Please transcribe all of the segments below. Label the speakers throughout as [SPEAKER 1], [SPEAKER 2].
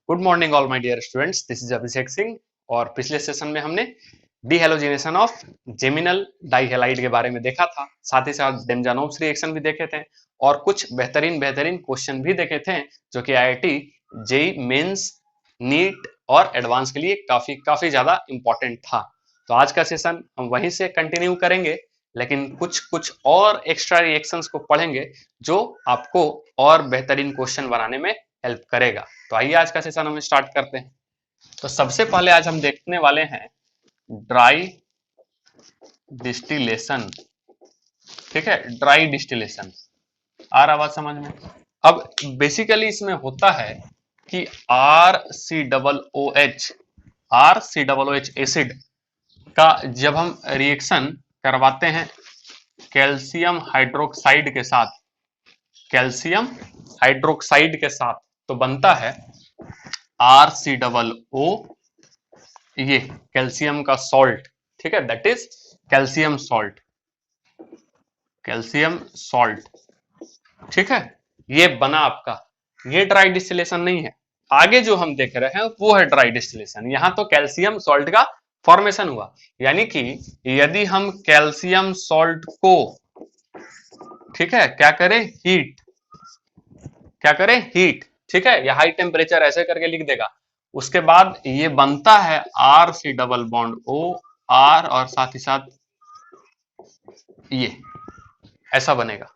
[SPEAKER 1] Good morning all my dear students, this is Abhishek Singh. और पिछले session में हमने डीहेलोजिनेशन ऑफ जेमिनल डाइहेलाइड के बारे में देखा था, साथ ही साथ डेमजानोव्स रिएक्शन भी देखे थे और कुछ बेहतरीन क्वेश्चन भी देखे थे जो कि आईआईटी, जेई मेंस, नीट और एडवांस के लिए काफी काफी ज्यादा इंपॉर्टेंट था। तो आज का सेशन हम वहीं से कंटिन्यू करेंगे, लेकिन कुछ कुछ और एक्स्ट्रा रिएक्शंस को पढ़ेंगे जो आपको और बेहतरीन क्वेश्चन बनाने में हेल्प करेगा। तो आइए आज का सेशन हम स्टार्ट करते हैं। तो सबसे पहले आज हम देखने वाले हैं ड्राई डिस्टिलेशन। ठीक है, ड्राई डिस्टिलेशन आ रहा बात समझ में। अब बेसिकली इसमें होता है कि RCOOH एसिड का जब हम रिएक्शन करवाते हैं कैल्शियम हाइड्रोक्साइड के साथ तो बनता है RCOO, ये कैल्शियम का सॉल्ट। ठीक है, दैट इज कैल्शियम सॉल्ट। ठीक है, ये बना आपका, ये ड्राई डिस्टिलेशन नहीं है। आगे जो हम देख रहे हैं वो है ड्राई डिस्टिलेशन। यहां तो कैल्शियम सॉल्ट का फॉर्मेशन हुआ, यानी कि यदि हम कैल्शियम सॉल्ट को, ठीक है, क्या करें, हीट। ठीक है, या हाई टेम्परेचर ऐसे करके लिख देगा। उसके बाद ये बनता है RC double bond O, R और साथ ही साथ ये ऐसा बनेगा।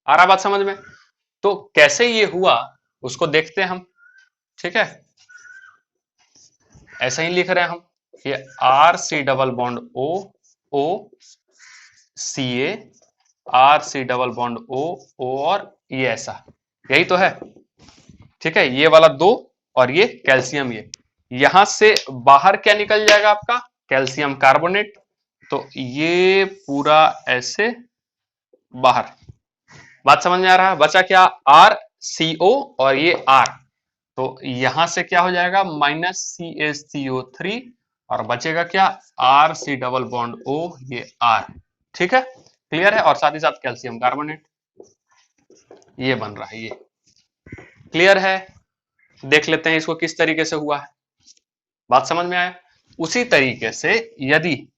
[SPEAKER 1] आ रहा बात समझ में। तो कैसे ये हुआ उसको देखते हैं हम। ठीक है, ऐसा ही लिख रहे हैं हम, ये RC double bond O CA, RC double bond O और ये ऐसा, यही तो है। ठीक है, ये वाला दो और ये कैल्शियम, ये यहां से बाहर क्या निकल जाएगा आपका, कैल्शियम कार्बोनेट। तो ये पूरा ऐसे बाहर, बात समझ में आ रहा है। बचा क्या, RCO और ये R, तो यहां से क्या हो जाएगा -CaCO3 और बचेगा क्या, RC डबल बॉन्ड O, ये R। ठीक है, क्लियर है। और साथ ही साथ कैल्शियम कार्बोनेट ये बन रहा है, ये क्लियर है। देख लेते हैं इसको किस तरीके से हुआ है, बात समझ में आया। उसी तरीके से यदि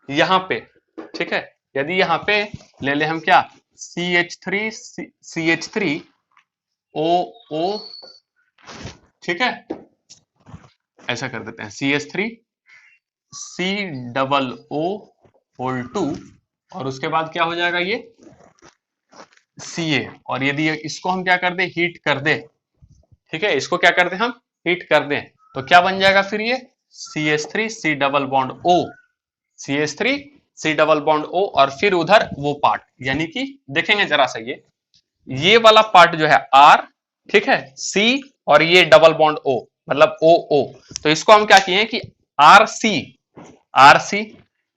[SPEAKER 1] यहां पे, ठीक है, यदि यहां पे ले ले हम क्या, CH3OO, ठीक है, ऐसा कर देते हैं CH3COO2 और उसके बाद क्या हो जाएगा, ये Ca। और यदि इसको हम क्या कर दे, हीट कर दे, ठीक है, इसको क्या कर दे, हम हीट कर दें, तो क्या बन जाएगा फिर, ये CH3C double bond O, CH3C double bond O और फिर उधर वो पार्ट, यानी कि देखेंगे जरा सा, ये वाला पार्ट जो है R, ठीक है, C और ये डबल बॉन्ड O मतलब OO। तो इसको हम क्या किए कि RC,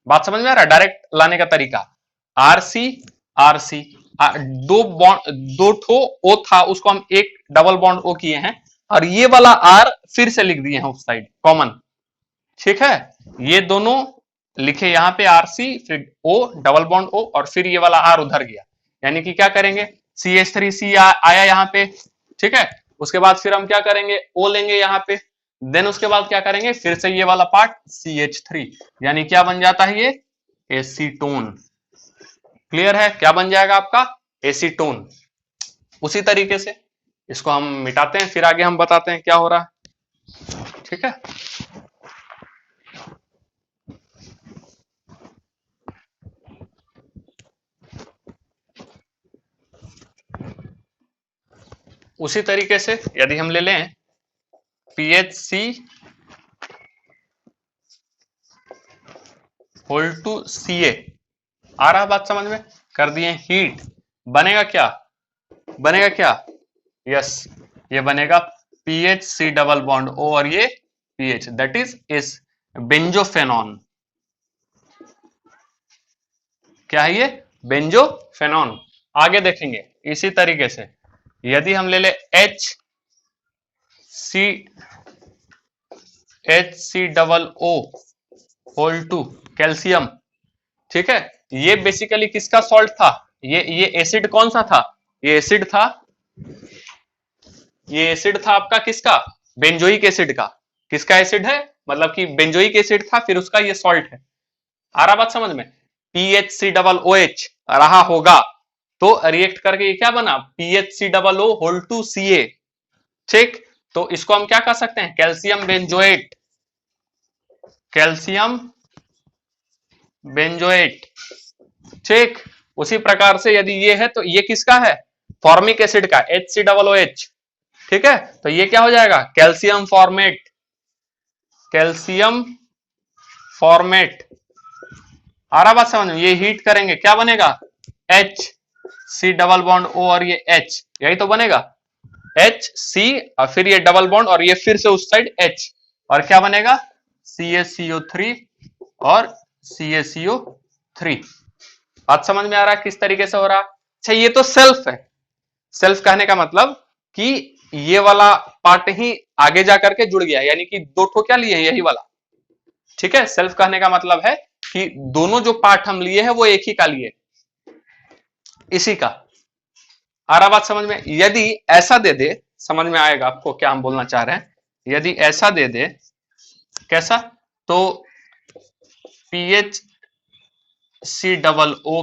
[SPEAKER 1] बात समझ में आ रहा है, डायरेक्ट लाने का तरीका, RC दो ठो O था, उसको हम एक डबल बॉन्ड O किए हैं और ये वाला R फिर से लिख दिए हैं उस साइड कॉमन। ठीक है, ये दोनों लिखे यहां पे RC, फिर O डबल बॉन्ड O और फिर ये वाला R उधर गया, यानी कि क्या करेंगे, CH3C आया यहाँ पे। ठीक है, उसके बाद फिर हम क्या करेंगे, O लेंगे यहाँ पे, देन उसके बाद क्या करेंगे, फिर से ये वाला पार्ट CH3, यानी क्या बन जाता है, ये एसीटोन। क्लियर है, क्या बन जाएगा आपका, एसीटोन। उसी तरीके से इसको हम मिटाते हैं, फिर आगे हम बताते हैं क्या हो रहा है। ठीक है, उसी तरीके से यदि हम ले लें PHC होल टू CA, आ रहा बात समझ में, कर दिए हीट, बनेगा क्या, यस, ये बनेगा PHC डबल बॉन्ड O और ये PH, दैट इज बेंजोफेनॉन। क्या है ये, बेंजोफेनॉन। आगे देखेंगे इसी तरीके से, यदि हम ले ले HC double O whole two calcium, ठीक है, ये बेसिकली किसका सॉल्ट था, ये एसिड कौन सा था, ये एसिड था ये एसिड था आपका किसका, बेंजोइक एसिड का। किसका एसिड है, मतलब कि बेंजोइक एसिड था, फिर उसका ये सॉल्ट है। आ रहा बात समझ में, PHC OH रहा होगा तो रिएक्ट करके ये क्या बना, PHCOO होल टू Ca। ठीक, तो इसको हम क्या कर सकते हैं, कैल्शियम बेंजोएट, कैल्शियम बेंजोएट। ठीक, उसी प्रकार से यदि ये है तो ये किसका है, फॉर्मिक एसिड का, HCOOH। ठीक है, तो ये क्या हो जाएगा, कैल्शियम फॉर्मेट, कैल्शियम फॉर्मेट। आ रहा बात समझ में, ये हीट करेंगे क्या बनेगा, HC डबल बॉन्ड O और ये H, यही तो बनेगा, HC और फिर ये डबल बॉन्ड और ये फिर से उस साइड H, और क्या बनेगा, CaCO3 और CaCO3। बात समझ में आ रहा है किस तरीके से हो रहा। अच्छा, ये तो सेल्फ है, सेल्फ कहने का मतलब कि ये वाला पार्ट ही आगे जाकर के जुड़ गया, यानी कि दो ठो क्या लिए, यही वाला। ठीक है, सेल्फ कहने का मतलब है कि दोनों जो पार्ट हम लिए हैं वो एक ही का लिए, इसी का। आ रहा बात समझ में, यदि ऐसा दे दे, समझ में आएगा आपको क्या हम बोलना चाह रहे हैं। यदि ऐसा दे दे, कैसा, तो PHCOO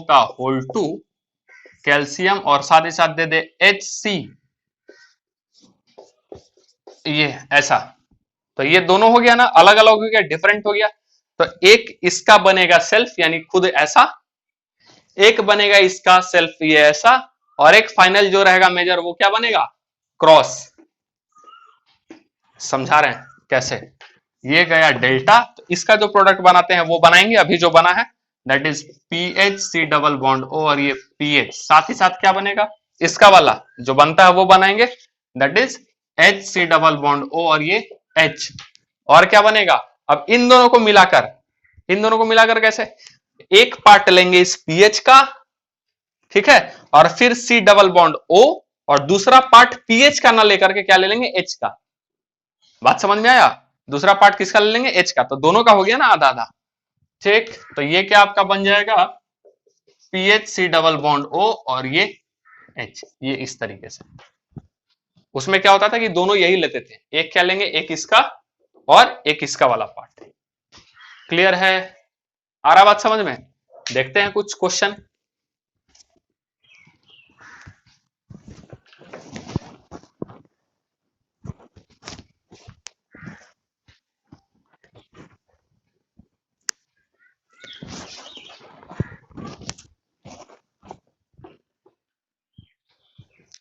[SPEAKER 1] का होल टू कैल्शियम और साथ ही साथ दे दे HC, ये ऐसा, तो ये दोनों हो गया ना, अलग अलग हो गया, डिफरेंट हो गया। तो एक इसका बनेगा सेल्फ यानी खुद ऐसा, एक बनेगा इसका सेल्फ ये ऐसा, और एक फाइनल जो रहेगा मेजर वो क्या बनेगा, क्रॉस। समझा रहे हैं कैसे, ये गया डेल्टा, तो इसका जो प्रोडक्ट बनाते हैं वो बनाएंगे, अभी जो बना है that is PHC double bond O और ये PH, साथ ही साथ क्या बनेगा, इसका वाला जो बनता है वो बनाएंगे, that is HC double bond O और ये H, और क्या बनेगा, अब इन दोनों को मिलाकर, इन दोनों को मिलाकर कैसे, एक पार्ट लेंगे इस PH का, ठीक है, और फिर C डबल बॉन्ड O, और दूसरा पार्ट PH का ना लेकर के क्या ले लेंगे, H का। बात समझ में आया, दूसरा पार्ट किसका ले लेंगे, H का, तो दोनों का हो गया ना आधा आधा। ठीक, तो ये क्या आपका बन जाएगा, PHC डबल बॉन्ड O और ये H, ये इस तरीके से। उसमें क्या होता था कि दोनों यही लेते थे, एक क्या लेंगे, एक इसका और एक इसका वाला पार्ट। क्लियर है, आ रहा बात समझ में, देखते हैं कुछ क्वेश्चन।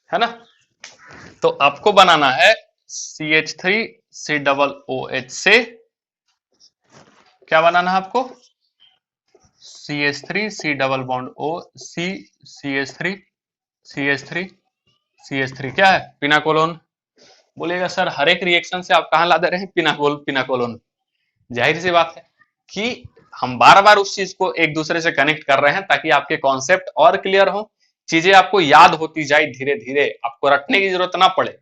[SPEAKER 1] है ना, तो आपको बनाना है CH3COOH से, क्या बनाना है आपको, CH3C double bond O CH3 क्या है, पिनाकोलोन। बोलेगा सर हर एक रिएक्शन से आप कहां ला दे रहे हैं पिनाकोलोन। जाहिर सी बात है कि हम बार बार उस चीज को एक दूसरे से कनेक्ट कर रहे हैं ताकि आपके कॉन्सेप्ट और क्लियर हो, चीजें आपको याद होती जाए धीरे धीरे, आपको रटने की जरूरत ना पड़े।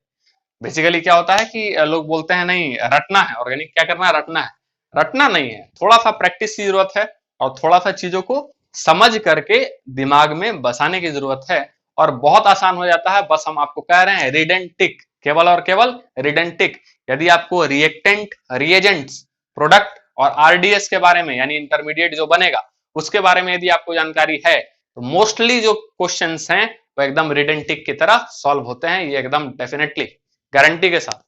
[SPEAKER 1] बेसिकली क्या होता है कि लोग बोलते हैं नहीं रटना है, ऑर्गेनिक क्या करना है, रटना है, रटना नहीं है, थोड़ा सा प्रैक्टिस की जरूरत है, और थोड़ा सा चीजों को समझ करके दिमाग में बसाने की जरूरत है, और बहुत आसान हो जाता है। बस हम आपको कह रहे हैं रीड एंड टिक, केवल और केवल रीड एंड टिक। यदि आपको रिएक्टेंट, रिएजेंट्स, प्रोडक्ट और आरडीएस के बारे में, यानी इंटरमीडिएट जो बनेगा उसके बारे में यदि आपको जानकारी है, तो मोस्टली जो क्वेश्चंस हैं वो एकदम रीड एंड टिक की तरह सॉल्व होते हैं, ये एकदम डेफिनेटली गारंटी के साथ।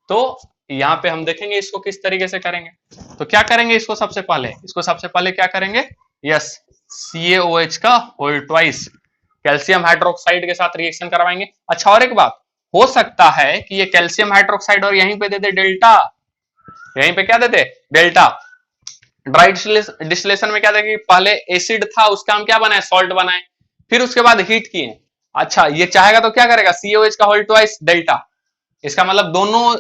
[SPEAKER 1] तो यहाँ पे हम देखेंगे इसको किस तरीके से करेंगे। तो क्या करेंगे, इसको सबसे पहले क्या करेंगे, यस, CaOH का होल ट्वाइस कैल्शियम हाइड्रोक्साइड के साथ रिएक्शन करवाएंगे। अच्छा, और एक बात, हो सकता है कि ये कैल्शियम हाइड्रोक्साइड और यहीं पे दे दे डेल्टा, यहीं पे क्या देते, डेल्टा। ड्राई डिस्टिलेशन में क्या देंगे, पहले एसिड था उसका हम क्या बनाए, सॉल्ट बनाए, फिर उसके बाद हीट किए। अच्छा, ये चाहेगा तो क्या करेगा, CaOH का होल ट्वाइस डेल्टा, इसका मतलब दोनों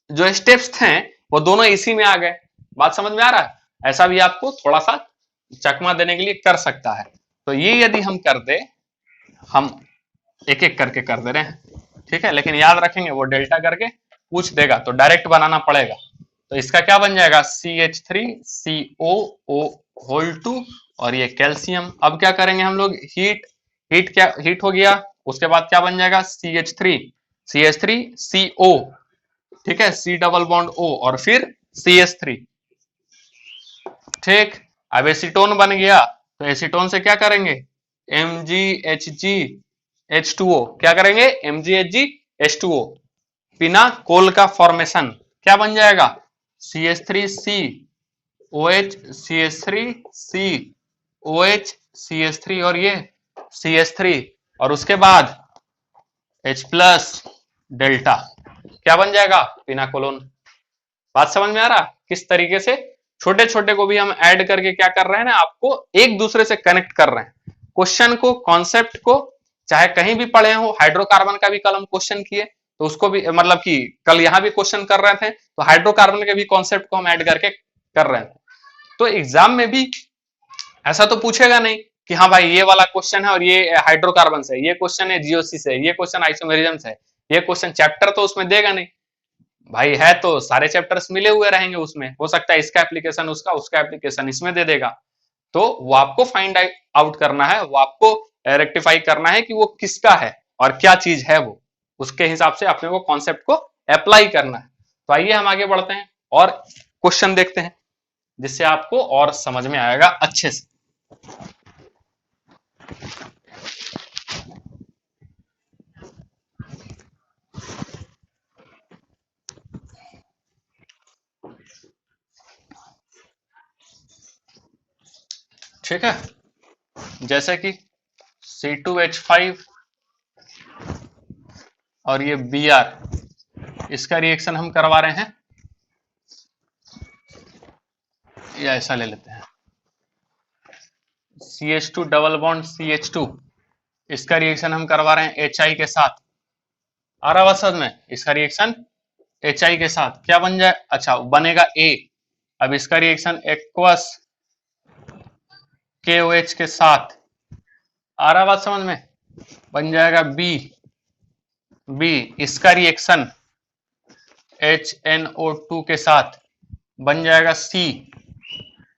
[SPEAKER 1] जो स्टेप्स थे वो दोनों इसी में आ गए। बात समझ में आ रहा है, ऐसा भी आपको थोड़ा सा चकमा देने के लिए कर सकता है। तो ये यदि हम कर दे, हम एक एक करके कर दे रहे हैं, ठीक है, लेकिन याद रखेंगे वो डेल्टा करके पूछ देगा तो डायरेक्ट बनाना पड़ेगा। तो इसका क्या बन जाएगा, CH3COO होल टू और ये कैल्शियम। अब क्या करेंगे हम लोग, हीट, हीट क्या, हीट हो गया, उसके बाद क्या बन जाएगा, CH3 CH3CO, ठीक है, C डबल बॉन्ड O और फिर CH3। ठीक, अब एसीटोन बन गया तो एसीटोन से क्या करेंगे, MgHgH2O, क्या करेंगे, MgHgH2O, बिना कोल का फॉर्मेशन क्या बन जाएगा, CH3COH, CH3COH, CH3 और ये CH3, और उसके बाद H प्लस डेल्टा क्या बन जाएगा, बिना कोलोन। बात समझ में आ रहा किस तरीके से छोटे छोटे को भी हम ऐड करके क्या कर रहे हैं ना, आपको एक दूसरे से कनेक्ट कर रहे हैं, क्वेश्चन को, कॉन्सेप्ट को, चाहे कहीं भी पढ़े हो। हाइड्रोकार्बन का भी कल हम क्वेश्चन किए तो उसको भी मतलब कि कल यहां भी क्वेश्चन कर रहे थे तो हाइड्रोकार्बन के भी कॉन्सेप्ट को हम ऐड करके कर रहे थे। तो एग्जाम में भी ऐसा तो पूछेगा नहीं कि हाँ भाई ये वाला क्वेश्चन है और ये हाइड्रोकार्बन से, ये क्वेश्चन है जीओसी से, ये क्वेश्चन आइसोमेरिज्म से, ये क्वेश्चन चैप्टर तो उसमें देगा नहीं भाई, है तो सारे चैप्टर्स मिले हुए रहेंगे उसमें, हो सकता है इसका एप्लीकेशन उसका, उसका एप्लीकेशन इसमें दे देगा। तो वो आपको फाइंड आउट करना है, वो आपको रेक्टिफाई करना है कि वो किसका है और क्या चीज है वो, उसके हिसाब से अपने को कॉन्सेप्ट को अप्लाई करना है। तो आइए हम आगे बढ़ते हैं और क्वेश्चन देखते हैं जिससे आपको और समझ में आएगा अच्छे से। ठीक है, जैसे कि C2H5 और ये Br, इसका रिएक्शन हम करवा रहे हैं, या ऐसा ले लेते हैं, CH2 डबल बॉन्ड CH2, इसका रिएक्शन हम करवा रहे हैं HI के साथ। आ रहा बात समझ में, इसका रिएक्शन HI के साथ क्या बन जाए, अच्छा बनेगा A। अब इसका रिएक्शन एक्वस KOH के साथ, आ रहा बात समझ में, बन जाएगा B। इसका रिएक्शन HNO2 के साथ बन जाएगा C।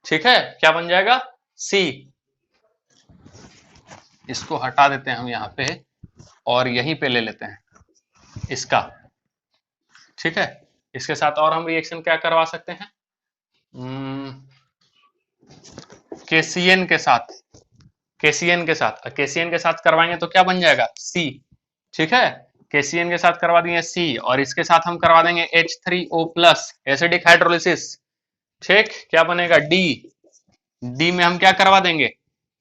[SPEAKER 1] ठीक है, क्या बन जाएगा, C। इसको हटा देते हैं हम यहाँ पे और यहीं पे ले लेते हैं इसका। ठीक है, इसके साथ और हम रिएक्शन क्या करवा सकते हैं, KCN के साथ, KCN के साथ करवाएंगे तो क्या बन जाएगा, C। ठीक है, KCN के साथ करवा देंगे C और इसके साथ हम करवा देंगे H3O प्लस, एसिडिक हाइड्रोलिसिस। ठीक, क्या बनेगा, D में हम क्या करवा देंगे,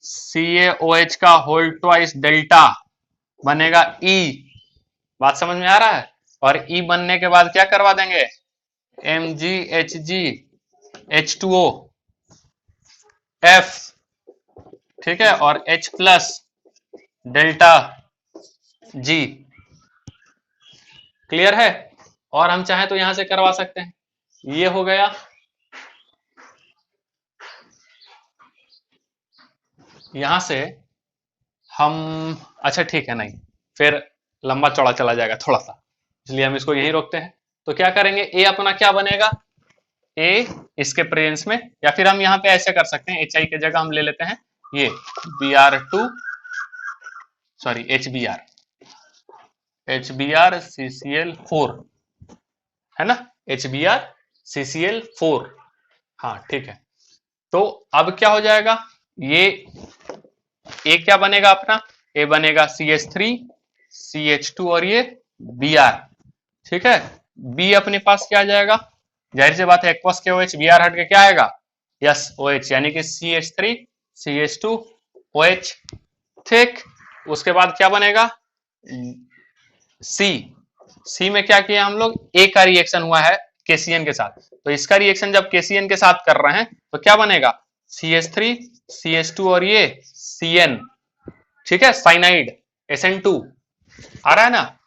[SPEAKER 1] CaOH का होल ट्वाइस डेल्टा बनेगा E। बात समझ में आ रहा है, और E बनने के बाद क्या करवा देंगे, MgHgH2O F। ठीक है, और H plus delta G। Clear है, और हम चाहे तो यहां से करवा सकते हैं, ये हो गया। यहां से हम, अच्छा ठीक है, नहीं फिर लंबा चौड़ा चला जाएगा थोड़ा सा, इसलिए हम इसको यहीं रोकते हैं। तो क्या करेंगे, ए अपना क्या बनेगा, ए इसके प्रेजेंस में, या फिर हम यहाँ पे ऐसे कर सकते हैं, HI की जगह हम ले लेते हैं ये Br2, सॉरी HBr CCl4, है ना, HBr CCl4। हाँ ठीक है, तो अब क्या हो जाएगा, ये ए क्या बनेगा अपना, ए बनेगा CH3 CH2 और ये Br। ठीक है, B अपने पास क्या आ जाएगा, जाहिर सी बात है एक्वस KOH, Br हट के क्या आएगा, यस OH, यानी कि CH3 CH2 OH। ठीक, उसके बाद क्या बनेगा, C में क्या किया हम लोग, A का रिएक्शन हुआ है KCN के साथ, तो इसका रिएक्शन जब KCN के साथ कर रहे हैं तो क्या बनेगा, CH3 CH2 और ये CN। ठीक है, साइनाइड SN2 आ रहा है ना,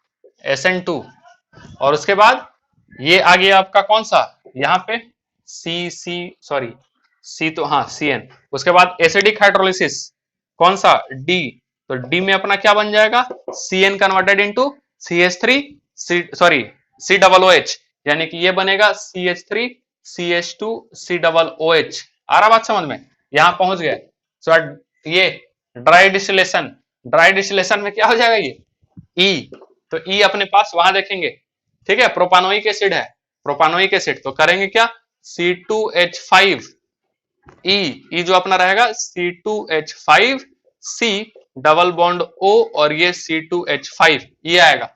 [SPEAKER 1] SN2, और उसके बाद ये आ गया आपका कौन सा, यहाँ पे C तो हाँ CN। उसके बाद एसिडिक हाइड्रोलिसिस कौन सा, D, तो D में अपना क्या बन जाएगा, CN converted into CH3 C double OH, यानी कि ये बनेगा CH3 CH2 C double OH। आ रहा बात समझ में, यहां पहुंच गए। सो ये ड्राई डिस्टिलेशन में क्या हो जाएगा, ये E, तो ई अपने पास वहां देखेंगे, ठीक है, प्रोपानोइक एसिड है, प्रोपानोइक एसिड, तो करेंगे क्या, C2H5 ई जो अपना रहेगा C2H5 C double bond O और ये C2H5 ये आएगा,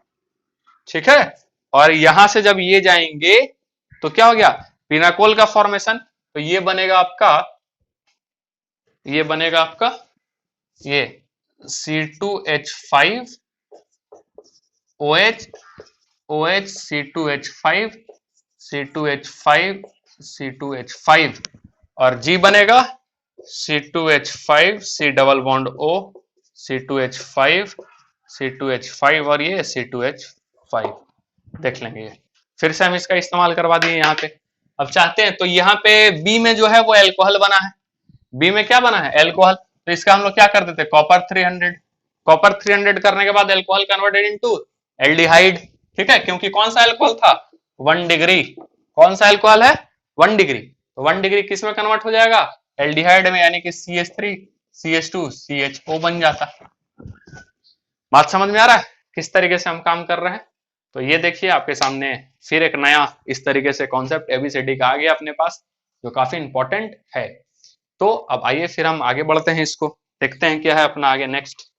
[SPEAKER 1] ठीक है। और यहां से जब ये जाएंगे तो क्या हो गया, पिनाकोल का फॉर्मेशन, तो ये बनेगा आपका, ये बनेगा आपका ये C2H5 OH OH C2H5 C2H5 C2H5 और G बनेगा C2H5 C double bond O C2H5 C2H5 और ये C2H5, देख लेंगे ये। फिर से हम इसका इस्तेमाल करवा दिए यहाँ पे। अब चाहते हैं तो यहाँ पे बी में जो है वो एल्कोहल बना है, बी में क्या बना है, एल्कोहल, तो इसका हम लोग क्या कर देते, कॉपर 300, कॉपर 300 करने के बाद एल्कोहल कन्वर्टेड इनटू एल्डिहाइड, ठीक है, क्योंकि कौन सा एल्कोहल था, 1 डिग्री, कौन सा एल्कोहल है, 1 डिग्री, तो 1 डिग्री किस में कन्वर्ट हो जाएगा, एल्डिहाइड में, यानी कि CH3 CH2 CHO बन जाता। बात समझ में आ रहा है किस तरीके से हम काम कर रहे हैं। तो ये देखिए आपके सामने फिर एक नया इस तरीके से कॉन्सेप्ट एबीसीडी का आ गया अपने पास, जो काफी इंपॉर्टेंट है। तो अब आइए फिर हम आगे बढ़ते हैं, इसको देखते हैं क्या है अपना आगे नेक्स्ट।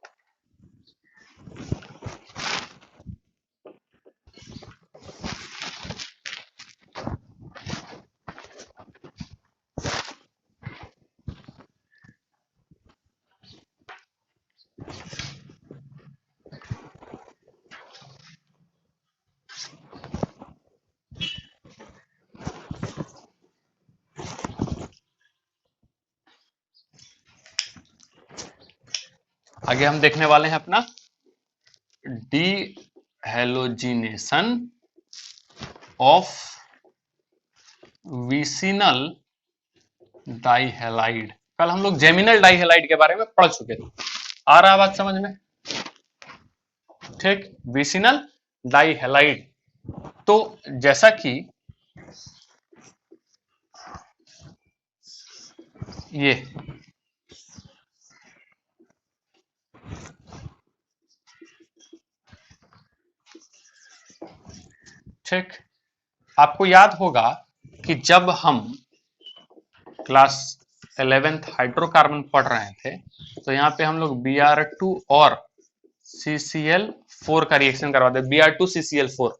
[SPEAKER 1] आगे हम देखने वाले हैं अपना डीहेलोजिनेशन ऑफ विसिनल डाइहेलाइड। कल हम लोग जेमिनल डाइहेलाइड के बारे में पढ़ चुके थे, आ रहा बात समझ में, ठीक, विसिनल डाइहेलाइड। तो जैसा कि ये ठीक, आपको याद होगा कि जब हम क्लास 11th हाइड्रोकार्बन पढ़ रहे थे तो यहाँ पे हम लोग Br2 और CCl4 का रिएक्शन करवाते, Br2CCl4,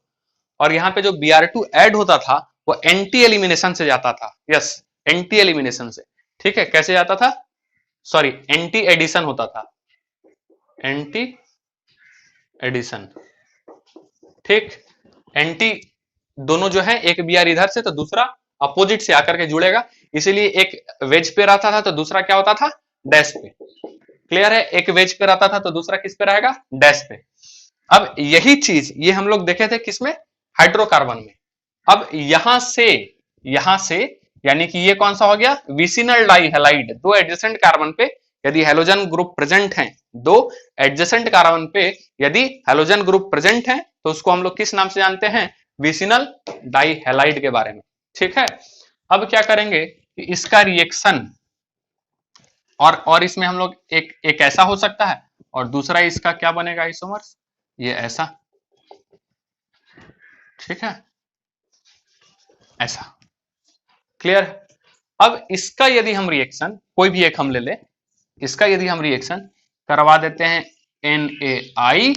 [SPEAKER 1] और यहाँ पे जो Br2 ऐड होता था वो एंटी एलिमिनेशन से जाता था, यस, एंटी एलिमिनेशन से, ठीक है, कैसे जाता था, सॉरी एंटी एडिशन होता था, एंटी एडिशन, ठीक, एंटी दोनों जो है, एक Br इधर से तो दूसरा अपोजिट से आकर के जुड़ेगा, इसीलिए एक वेज पे रहता था तो दूसरा क्या होता था, डैश पे, क्लियर है, एक वेज पे रहता था तो दूसरा किस पे रहेगा, डैश पे। अब यही चीज ये हम लोग देखे थे किसमें, हाइड्रोकार्बन में। अब यहां से यानी कि ये कौन सा हो गया, विसिनल डाइहेलाइड, दो एडजेसेंट कार्बन पे यदि हैलोजन ग्रुप प्रेजेंट है, दो एडजेसेंट कार्बन पे यदि हैलोजन ग्रुप प्रेजेंट है तो उसको हम लोग किस नाम से जानते हैं, विसिनल डाइहेलाइड के बारे में, ठीक है। अब क्या करेंगे कि इसका रिएक्शन, और इसमें हम लोग एक ऐसा हो सकता है और दूसरा इसका क्या बनेगा, आइसोमर्स, ये ऐसा, ठीक है, ऐसा, क्लियर। अब इसका यदि हम रिएक्शन कोई भी एक हम ले ले, इसका यदि हम रिएक्शन करवा देते हैं NaI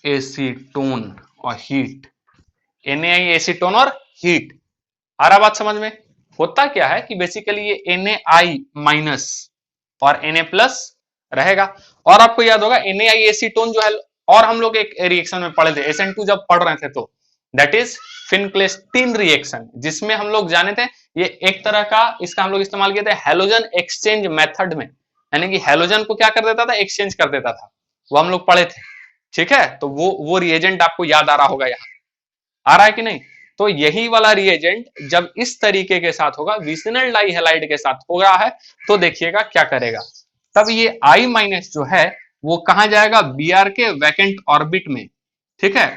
[SPEAKER 1] एसीटोन और हीट, NaI एसीटोन और हीट, आ रहा बात समझ में। होता क्या है कि बेसिकली ये NaI माइनस और Na प्लस रहेगा, और आपको याद होगा NaI एसीटोन जो है, और हम लोग एक रिएक्शन में पढ़े थे SN2 जब पढ़ रहे थे, तो दैट इज फिनक्लेस्टीन रिएक्शन, जिसमें हम लोग जाने थे ये एक तरह का, इसका हम लोग इस्तेमाल किए थे हैलोजन एक्सचेंज मेथड में, यानी कि हैलोजन को क्या कर देता था, एक्सचेंज कर देता था, वो हम लोग पढ़े थे, ठीक है। तो वो रिएजेंट आपको याद आ रहा होगा, यहाँ आ रहा है कि नहीं। तो यही वाला रिएजेंट जब इस तरीके के साथ होगा, विसिनल डाइहेलाइड के साथ हो रहा है, तो देखिएगा क्या करेगा, तब ये I माइनस जो है वो कहां जाएगा, Br के वैकेंट ऑर्बिट में, ठीक है,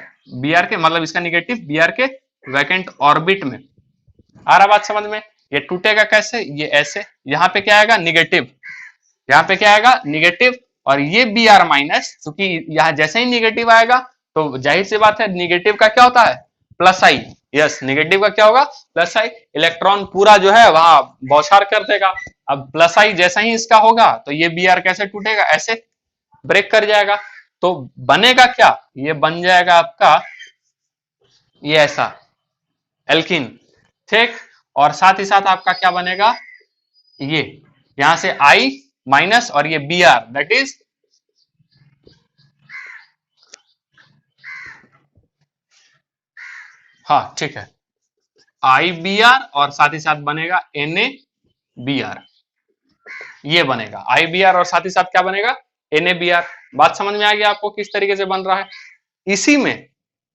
[SPEAKER 1] Br के मतलब इसका निगेटिव Br के वैकेंट ऑर्बिट में, आ रहा बात समझ में। ये टूटेगा कैसे, ये ऐसे, यहाँ पे क्या आएगा, निगेटिव, यहाँ पे क्या आएगा, निगेटिव, और ये बी आर माइनस, क्योंकि यहां जैसे ही निगेटिव आएगा तो जाहिर सी बात है निगेटिव का क्या होता है, प्लस आई। यस, निगेटिव का क्या होगा, प्लस आई। इलेक्ट्रॉन पूरा जो है वहां बौछार कर देगा। अब प्लस आई जैसा ही इसका होगा तो ये बी आर कैसे टूटेगा, ऐसे ब्रेक कर जाएगा। तो बनेगा क्या, ये बन जाएगा आपका ये ऐसा एल्किन, ठीक। और साथ ही साथ आपका क्या बनेगा, ये यहां से आई माइनस और ये बी आर, दैट इज हाँ ठीक है, आई बी आर और साथ ही साथ बनेगा एन ए बी आर। ये बनेगा आई बी आर और साथ ही साथ क्या बनेगा, एन ए बी आर। बात समझ में आ गया आपको किस तरीके से बन रहा है।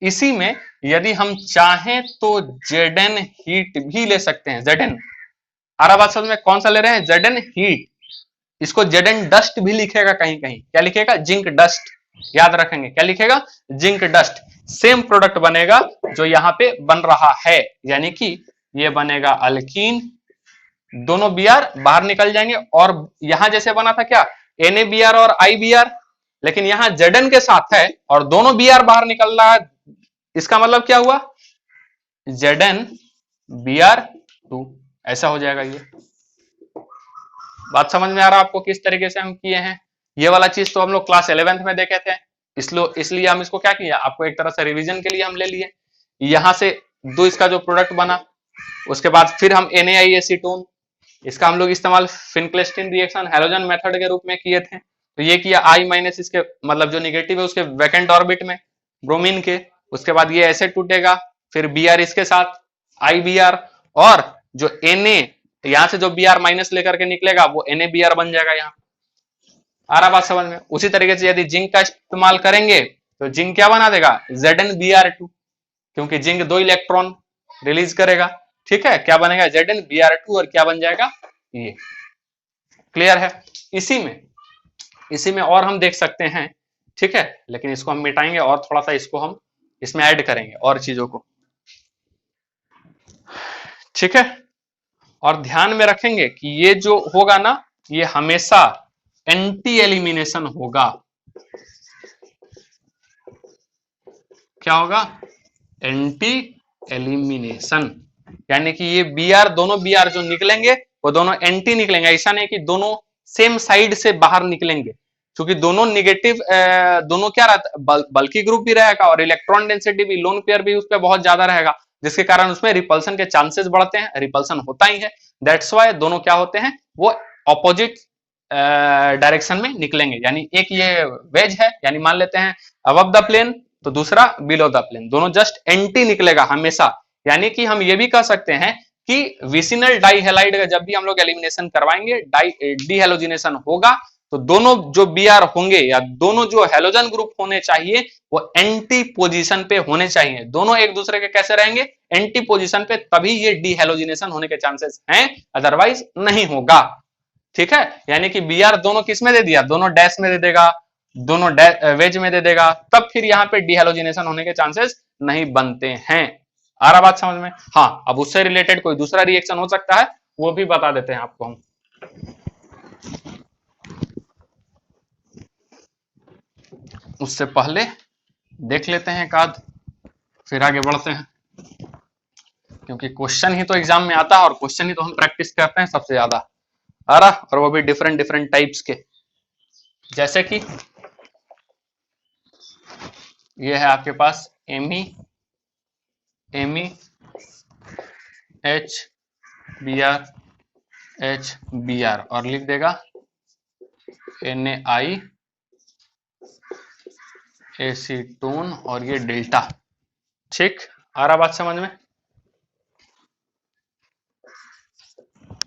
[SPEAKER 1] इसी में यदि हम चाहें तो जेडन हीट भी ले सकते हैं, जेडन। आ रहा बात समझ में, कौन सा ले रहे हैं, जेडन हीट। इसको जेडन डस्ट भी लिखेगा कहीं कहीं, क्या लिखेगा, जिंक डस्ट। याद रखेंगे क्या लिखेगा, जिंक डस्ट। सेम प्रोडक्ट बनेगा जो यहां पे बन रहा है, यानी कि ये बनेगा अल्कीन, दोनों बी आर बाहर निकल जाएंगे। और यहां जैसे बना था क्या, एन ए बी आर और आई बी आर, लेकिन यहां जेडन के साथ है और दोनों बी आर बाहर निकल रहा है। इसका मतलब क्या हुआ, जेडन बी आर टू, ऐसा हो जाएगा। ये बात समझ में आ रहा है आपको किस तरीके से हम किए हैं। ये वाला चीज तो हम लोग क्लास 11th में देखे थे, इसलिए हम इसको क्या किया, आपको एक तरह से रिवीजन के लिए हम ले लिए। यहां से दो इसका जो प्रोडक्ट बना, उसके बाद फिर हम NaI इसका हम लोग इस्तेमाल फिनक्लेस्टीन रिएक्शन हैलोजन मेथड के रूप में किए थे। तो ये किया आई माइनस, इसके मतलब जो निगेटिव है उसके वैकेंट ऑर्बिट में ब्रोमीन के, उसके बाद ये ऐसे टूटेगा, फिर बी आर इसके साथ आई बी आर, और जो Na यहां से जो बी आर माइनस लेकर के निकलेगा वो NaBr बन जाएगा। यहाँ आ रहा बात समझ में। उसी तरीके से यदि जिंक का इस्तेमाल करेंगे तो जिंक क्या बना देगा, ZnBr2, क्योंकि जिंक 2 इलेक्ट्रॉन रिलीज करेगा। ठीक है, क्या बनेगा, ZnBr2 और क्या बन जाएगा ये। क्लियर है। इसी में और हम देख सकते हैं, ठीक है, लेकिन इसको हम मिटाएंगे और थोड़ा सा इसको हम इसमें ऐड करेंगे और चीजों को, ठीक है। और ध्यान में रखेंगे कि ये जो होगा ना, ये हमेशा एंटी एलिमिनेशन होगा। क्या होगा, एंटी एलिमिनेशन, यानी कि ये बी आर, दोनों बी आर जो निकलेंगे वो दोनों एंटी निकलेंगे। ऐसा नहीं कि दोनों सेम साइड से बाहर निकलेंगे, क्योंकि दोनों निगेटिव, दोनों क्या रहता, बल्कि ग्रुप भी रहेगा और इलेक्ट्रॉन डेंसिटी भी, लोन पेयर भी उस पर बहुत ज्यादा रहेगा, जिसके कारण उसमें रिपल्सन के चांसेस बढ़ते हैं, रिपल्सन होता ही है। दैट्स वाई दोनों क्या होते हैं, वो ऑपोजिट डायरेक्शन में निकलेंगे। यानी एक ये वेज है, यानी मान लेते हैं अबव द प्लेन, तो दूसरा बिलो द प्लेन, दोनों जस्ट एंटी निकलेगा हमेशा। यानी कि हम ये भी कह सकते हैं कि विसिनल डाइहेलाइड का जब भी हम लोग एलिमिनेशन करवाएंगे, डीहेलोजिनेशन होगा, तो दोनों जो बी आर होंगे या दोनों जो हेलोजन ग्रुप होने चाहिए वो एंटी पोजीशन पे होने चाहिए। दोनों एक दूसरे के कैसे रहेंगे, एंटी पोजीशन पे, तभी ये डीहेलोजिनेशन होने के चांसेस हैं, अदरवाइज नहीं होगा। ठीक है, यानी कि बी आर दोनों किस में दे दिया, दोनों डैश में दे देगा, दोनों वेज में दे देगा, तब फिर यहाँ पे डीहेलोजिनेशन होने के चांसेस नहीं बनते हैं। आ रहा बात समझ में। हाँ, अब उससे रिलेटेड कोई दूसरा रिएक्शन हो सकता है, वो भी बता देते हैं आपको हम। उससे पहले देख लेते हैं एक आध, फिर आगे बढ़ते हैं, क्योंकि क्वेश्चन ही तो एग्जाम में आता है और क्वेश्चन ही तो हम प्रैक्टिस करते हैं सबसे ज्यादा। आ रहा, और वो भी डिफरेंट डिफरेंट टाइप्स के, जैसे कि ये है आपके पास एमी एच बी आर और लिख देगा NaI एसीटोन और ये डेल्टा। ठीक, आ रहा बात समझ में।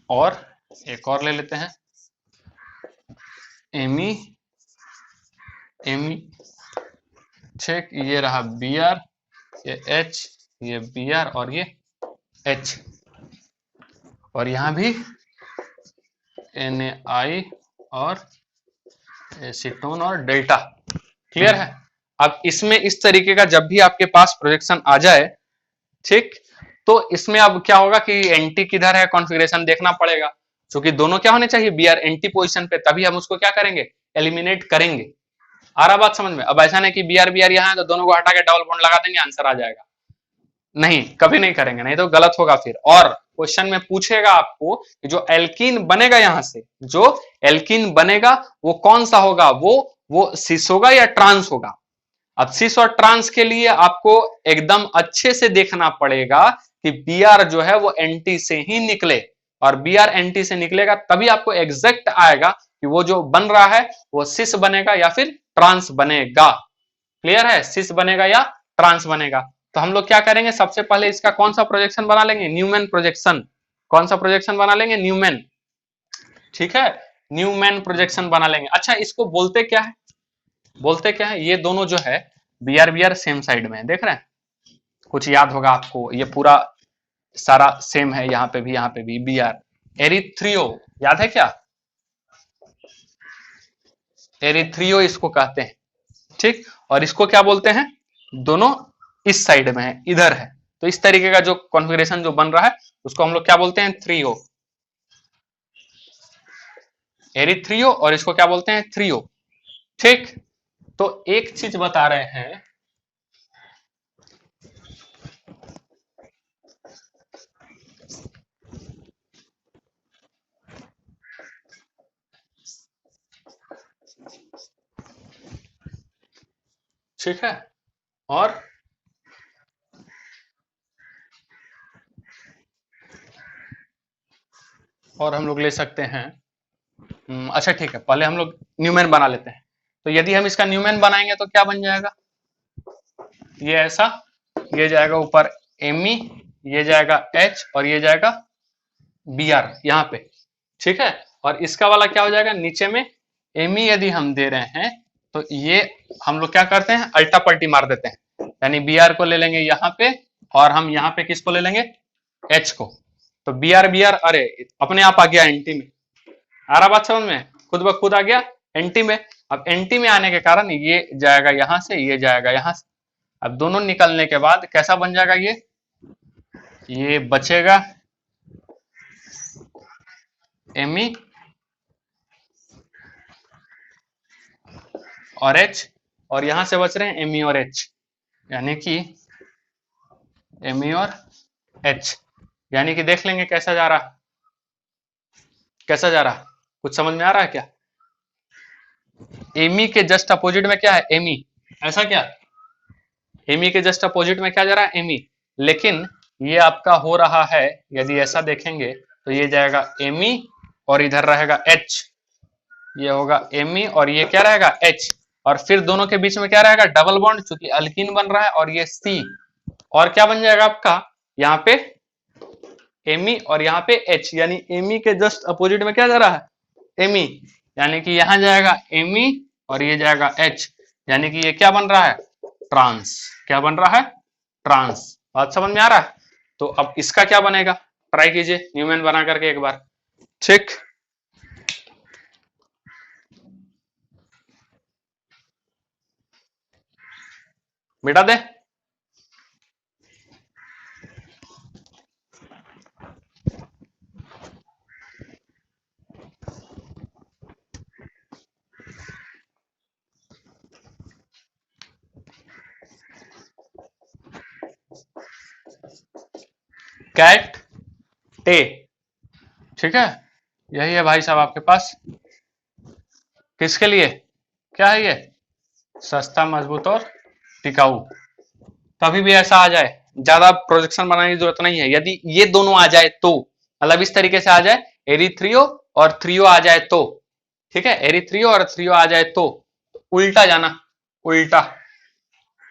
[SPEAKER 1] और एक और ले लेते हैं, एमी ठीक, ये रहा बी आर, ये H, ये बी आर और ये H, और यहां भी NaI और एसीटोन और डेल्टा। क्लियर है। अब इसमें इस तरीके का जब भी आपके पास प्रोजेक्शन आ जाए, ठीक, तो इसमें अब क्या होगा कि एंटी किधर है, कॉन्फ़िगरेशन देखना पड़ेगा, क्योंकि दोनों क्या होने चाहिए, बी आर एंटी पोजीशन पे, तभी हम उसको क्या करेंगे, एलिमिनेट करेंगे। आ रहा बात समझ में? अब ऐसा नहीं कि बी आर यहाँ है तो दोनों को हटा के डबल बॉन्ड लगा देंगे आंसर आ जाएगा, नहीं, कभी नहीं करेंगे, नहीं तो गलत होगा फिर। और क्वेश्चन में पूछेगा आपको कि जो एल्कीन बनेगा यहां से, जो एल्कीन बनेगा वो कौन सा होगा, वो सिस होगा या ट्रांस होगा। अब सिस और ट्रांस के लिए आपको एकदम अच्छे से देखना पड़ेगा कि बी आर जो है वो एंटी से ही निकले, और बी आर एंटी से निकलेगा तभी आपको एग्जैक्ट आएगा कि वो जो बन रहा है वो सिस बनेगा या फिर ट्रांस बनेगा। क्लियर है? सिस बनेगा या ट्रांस बनेगा। तो हम लोग क्या करेंगे, सबसे पहले इसका कौन सा प्रोजेक्शन बना लेंगे, न्यूमैन प्रोजेक्शन। कौन सा प्रोजेक्शन बना लेंगे, न्यूमैन। ठीक है, न्यूमैन प्रोजेक्शन बना लेंगे। अच्छा, इसको बोलते क्या है, बोलते क्या है, ये दोनों जो है बी आर सेम साइड में है, देख रहे हैं, कुछ याद होगा आपको, ये पूरा सारा सेम है, यहाँ पे भी बी आर। एरिथ्रियो याद है क्या, एरिथ्रियो इसको कहते हैं। ठीक, और इसको क्या बोलते हैं, दोनों इस साइड में है, इधर है, तो इस तरीके का जो कॉन्फ़िगरेशन जो बन रहा है उसको हम लोग क्या बोलते हैं, थ्रियो, एरिथ्रियो, और इसको क्या बोलते हैं, थ्रियो। ठीक, तो एक चीज बता रहे हैं, ठीक है, और हम लोग ले सकते हैं, अच्छा ठीक है, पहले हम लोग न्यूमैन बना लेते हैं। तो यदि हम इसका न्यूमैन बनाएंगे तो क्या बन जाएगा, ये ऐसा, ये जाएगा ऊपर एमी, ये जाएगा एच, और ये जाएगा बी आर यहाँ पे। ठीक है, और इसका वाला क्या हो जाएगा, नीचे में एमी यदि हम दे रहे हैं तो ये हम लोग क्या करते हैं, अल्टा पल्टी मार देते हैं, यानी बी आर को ले लेंगे यहाँ पे, और हम यहाँ पे किसको ले लेंगे, एच को। तो बी आर, अरे अपने आप आ गया एंटी में, आ रहा बात समझ में, खुद ब खुद आ गया एंटी में। अब एंटी में आने के कारण ये जाएगा यहां से, ये जाएगा यहां से, अब दोनों निकलने के बाद कैसा बन जाएगा, ये बचेगा एमी और एच, और यहां से बच रहे हैं एमी और एच, यानी कि एमी और एच, यानी कि देख लेंगे कैसा जा रहा, कैसा जा रहा, कुछ समझ में आ रहा है क्या। एमी के जस्ट अपोजिट में क्या है, एमी, ऐसा क्या, एमी के जस्ट अपोजिट में क्या जा रहा है, एमी, लेकिन ये आपका हो रहा है, यदि ऐसा देखेंगे तो ये जाएगा एमी और इधर रहेगा एच, ये होगा एमी और ये क्या रहेगा एच, और फिर दोनों के बीच में क्या रहेगा, डबल बॉन्ड, चूंकि अल्कीन बन रहा है, और ये सी, और क्या बन जाएगा आपका यहाँ पे एमी और यहाँ पे एच, यानी एमी के जस्ट अपोजिट में क्या जा रहा है, एमी, यानी कि यहां जाएगा एमी और ये जाएगा एच, यानी कि ये क्या बन रहा है, ट्रांस, क्या बन रहा है, ट्रांस। बात समझ में आ रहा है। तो अब इसका क्या बनेगा, ट्राई कीजिए न्यूमैन बना करके एक बार। ठीक, मिटा दे, कैट टे, ठीक है, यही है भाई साहब आपके पास, किसके लिए, क्या है ये, सस्ता, मजबूत और टिकाऊ। कभी भी ऐसा आ जाए, ज्यादा प्रोजेक्शन बनाने की जरूरत नहीं है, यदि ये दोनों आ जाए तो, मतलब इस तरीके से आ जाए, एरिथ्रियो और थ्रियो आ जाए तो, ठीक है, एरिथ्रियो और थ्रियो आ जाए तो उल्टा जाना, उल्टा,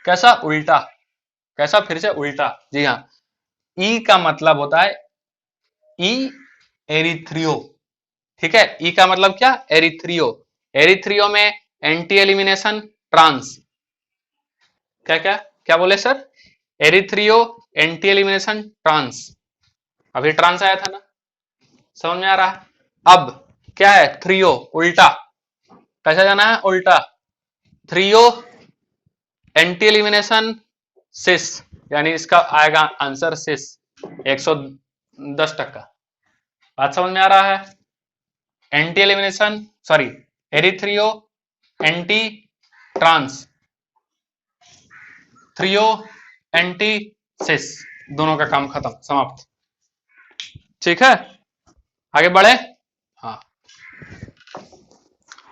[SPEAKER 1] कैसा उल्टा, कैसा, फिर से उल्टा, जी हाँ, ई का मतलब होता है ई एरिथ्रियो, ठीक है, ई का मतलब क्या, एरिथ्रियो, एरिथ्रियो में एंटी एलिमिनेशन ट्रांस, क्या क्या क्या बोले सर, एरिथ्रियो एंटी एलिमिनेशन ट्रांस, अभी ट्रांस आया था ना, समझ में आ रहा है। अब क्या है, थ्रियो उल्टा, कैसा जाना है, उल्टा, थ्रियो एंटी एलिमिनेशन सिस, यानी इसका आएगा आंसर सिस, 110%। बात समझ में आ रहा है, anti elimination, sorry, erythro anti trans, threo anti cis, दोनों का काम खत्म, समाप्त। ठीक है, आगे बढ़े। हाँ,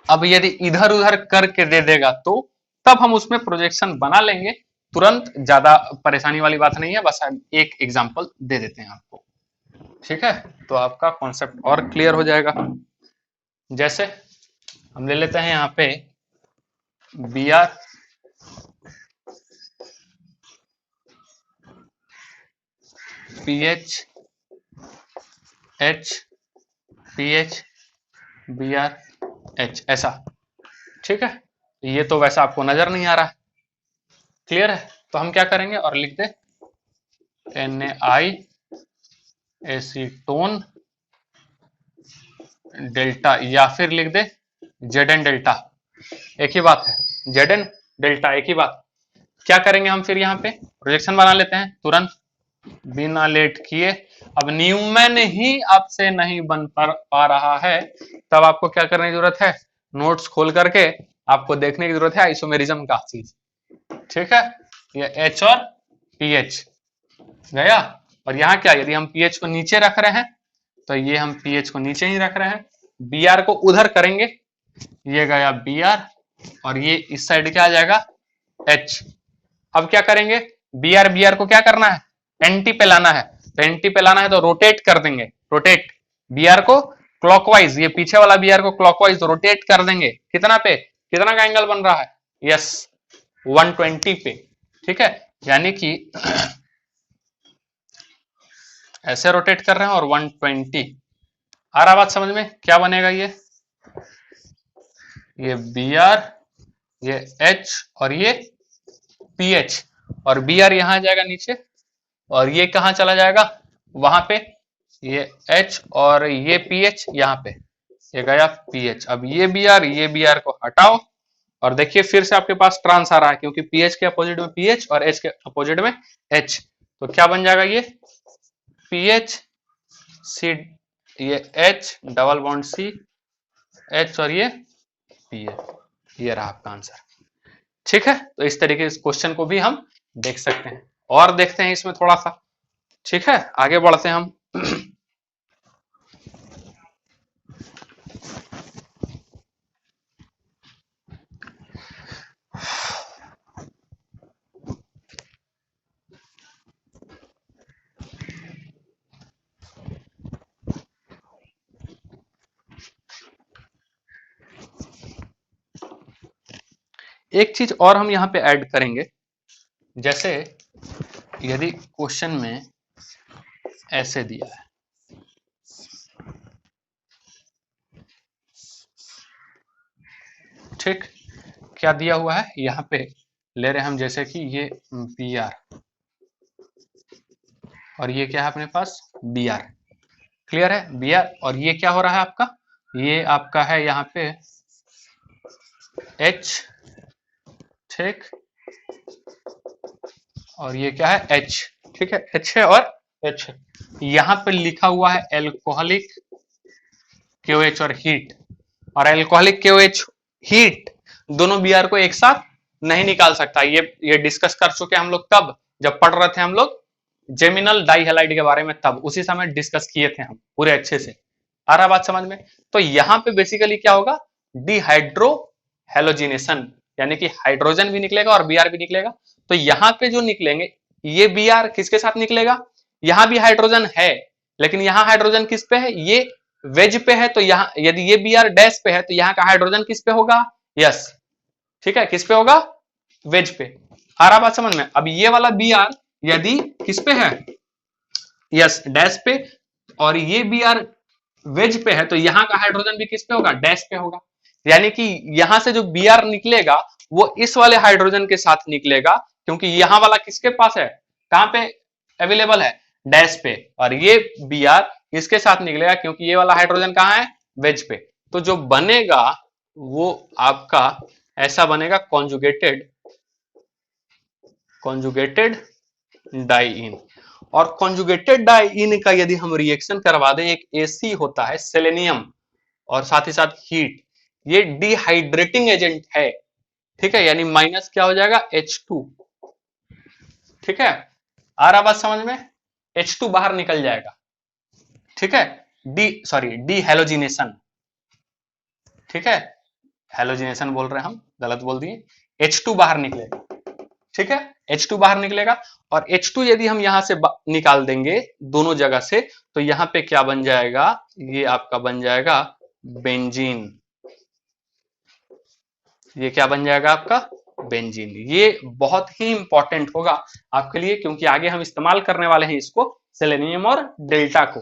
[SPEAKER 1] अब यदि इधर उधर करके दे देगा तो तब हम उसमें प्रोजेक्शन बना लेंगे, तुरंत, ज्यादा परेशानी वाली बात नहीं है, बस हम एक एग्जांपल दे देते हैं आपको। ठीक है, तो आपका कॉन्सेप्ट और क्लियर हो जाएगा। जैसे हम ले लेते हैं यहाँ पे B R, P H, H, P H, B R, H, ऐसा। ठीक है, ये तो वैसा आपको नजर नहीं आ रहा है, क्लियर है। तो हम क्या करेंगे और लिख दे NaI एसीटोन डेल्टा, या फिर लिख दे Zn डेल्टा, एक ही बात है, Zn डेल्टा एक ही बात। क्या करेंगे हम फिर यहाँ पे प्रोजेक्शन बना लेते हैं तुरंत बिना लेट किए। अब न्यूमैन ही आपसे नहीं बन पा रहा है, तब आपको क्या करने की जरूरत है, नोट्स खोल करके आपको देखने की जरूरत है आइसोमेरिज्म का चीज। ठीक है, ये H और PH गया, और यहाँ क्या, यदि हम PH को नीचे रख रहे हैं तो ये हम PH को नीचे ही रख रहे हैं, Br को उधर करेंगे, ये गया Br, और ये इस साइड क्या आ जाएगा H। अब क्या करेंगे, Br को क्या करना है, एंटी पे लाना है, तो एंटी पे लाना है तो रोटेट कर देंगे, रोटेट Br को क्लॉकवाइज, ये पीछे वाला Br को क्लॉकवाइज रोटेट कर देंगे, कितना पे, कितना का एंगल बन रहा है, यस 120 पे। ठीक है, यानी कि ऐसे रोटेट कर रहे हैं और 120, आ रहा बात समझ में, क्या बनेगा ये Br, ये H और ये PH, और Br यहां आ जाएगा नीचे, और ये कहां चला जाएगा वहां पे, ये H और ये PH यहाँ पे, ये गया PH। अब ये Br को हटाओ, और देखिए फिर से आपके पास ट्रांस आ रहा है, क्योंकि PH के अपोजिट में PH और H के अपोजिट में H, तो क्या बन जाएगा ये PH C, ये H double bond C, H और ये PH, ये रहा आपका आंसर। ठीक है, तो इस तरीके से क्वेश्चन को भी हम देख सकते हैं, और देखते हैं इसमें थोड़ा सा। ठीक है, आगे बढ़ते हैं हम। एक चीज और हम यहाँ पे ऐड करेंगे, जैसे यदि क्वेश्चन में ऐसे दिया है, ठीक, क्या दिया हुआ है यहाँ पे, ले रहे हम जैसे कि ये Br और ये क्या है अपने पास Br, क्लियर है, Br, और ये क्या हो रहा है आपका, ये आपका है यहाँ पे H, ठीक, और ये क्या है H, ठीक है, H है और H है। यहाँ पे लिखा हुआ है एल्कोहलिक KOH और हीट, और एल्कोहलिक KOH हीट दोनों Br को एक साथ नहीं निकाल सकता, ये डिस्कस कर चुके हम लोग, कब, जब पढ़ रहे थे हम लोग जेमिनल डाइहैलाइड के बारे में, तब उसी समय डिस्कस किए थे हम पूरे अच्छे से, आ रहा बात समझ में। तो यहाँ पे बेसिकली क्या होगा, डिहाइड्रो हेलोजिनेशन, यानी कि हाइड्रोजन भी निकलेगा और Br भी निकलेगा। तो यहाँ पे जो निकलेंगे, ये Br किसके साथ निकलेगा, यहाँ भी हाइड्रोजन है, लेकिन यहाँ हाइड्रोजन किस पे है, ये वेज पे है, तो यहाँ यदि ये Br डैश पे है तो यहाँ का हाइड्रोजन किस पे होगा, यस, ठीक है, किस पे होगा, वेज पे, आ रहा बात समझ में। अब ये वाला Br यदि किस पे है, यस डैश पे, और ये Br वेज पे है, तो यहाँ का हाइड्रोजन भी किस पे होगा, डैश पे होगा, यानी कि यहां से जो Br निकलेगा वो इस वाले हाइड्रोजन के साथ निकलेगा, क्योंकि यहाँ वाला किसके पास है, कहां पे अवेलेबल है, डैश पे, और ये Br इसके साथ निकलेगा क्योंकि ये वाला हाइड्रोजन कहाँ है, वेज पे। तो जो बनेगा वो आपका ऐसा बनेगा कॉन्जुगेटेड डाइइन, और कॉन्जुगेटेड डाइइन का यदि हम रिएक्शन करवा दें, एक एसी होता है सेलेनियम और साथ ही साथ हीट, ये डिहाइड्रेटिंग एजेंट है, ठीक है, यानी माइनस क्या हो जाएगा H2, ठीक है। आ रहा बात समझ में, H2 बाहर निकल जाएगा, ठीक है, डी हेलोजिनेशन, ठीक है, हेलोजिनेशन बोल रहे हैं हम, गलत बोल दिए, H2 बाहर निकलेगा, ठीक है, H2 बाहर निकलेगा, और H2 यदि हम यहां से निकाल देंगे दोनों जगह से, तो यहां पे क्या बन जाएगा, ये आपका बन जाएगा बेंजीन, ये क्या बन जाएगा आपका बेंजीन। ये बहुत ही इंपॉर्टेंट होगा आपके लिए, क्योंकि आगे हम इस्तेमाल करने वाले हैं इसको, सेलेनियम और डेल्टा को,